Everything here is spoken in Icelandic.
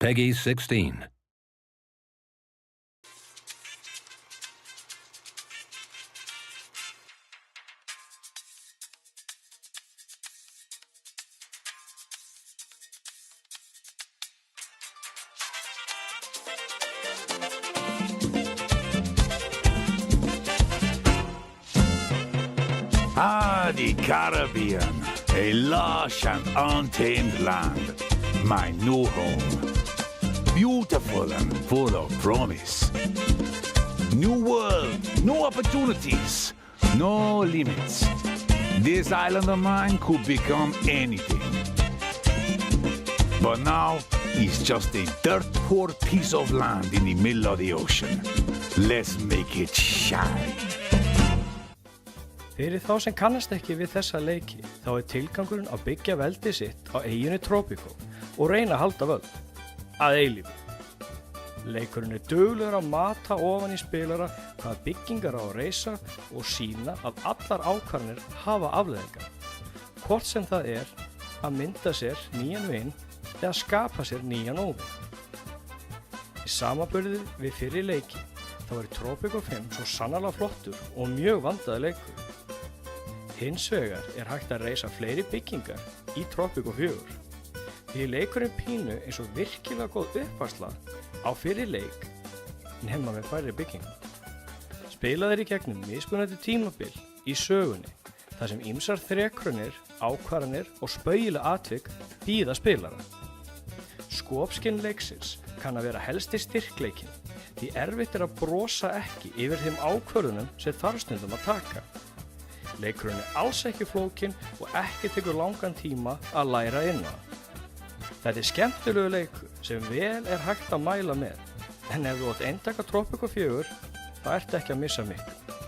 Peggy 16. The Caribbean, a lush and untamed land, my new home. Beautiful and full of promise. New world, new opportunities, no limits. This island of mine could become anything. But now, it's just a dirt-poor piece of land in the middle of the ocean. Let's make it shine. Fyrir þá sem kannast ekki við þessa leiki, þá tilgangurinn að byggja veldi sitt á eyjunni Tropico og reyna að halda völd, að eilífu. Leikurinn duglegur að mata ofan í spilara hvaða byggingar á að reisa og sýna að allar ákvarðanir hafa afleiðingar, hvort sem það að mynda sér nýjan vin eða skapa sér nýjan óvin. Í samanburði við fyrri leiki, þá Tropico 5 svo sannarlega flottur og mjög vandaður leikur. Hins vegar hægt að reisa fleiri byggingar í Tropico 4. Því leikurinn pínu eins og virkilega góð uppfærsla á fyrri leik nema með færri byggingum. Spilað í gegnum mismunandi tímabil í sögunni þar sem ýmsar þrekraunir, ákvarðanir og spaugileg atvik bíða spilara. Skopskyn leiksins kann að vera helsti styrkleikinn því erfitt að brosa ekki yfir þeim ákvörðunum sem þarf stundum að taka. Leikurinn alls ekki flókinn og ekki tekur langan tíma að læra inn á. Þetta skemmtilegu leikur sem vel hægt að mæla með, en ef þú átt eintaka Tropico 4, þá ertu ekki að missa miklu.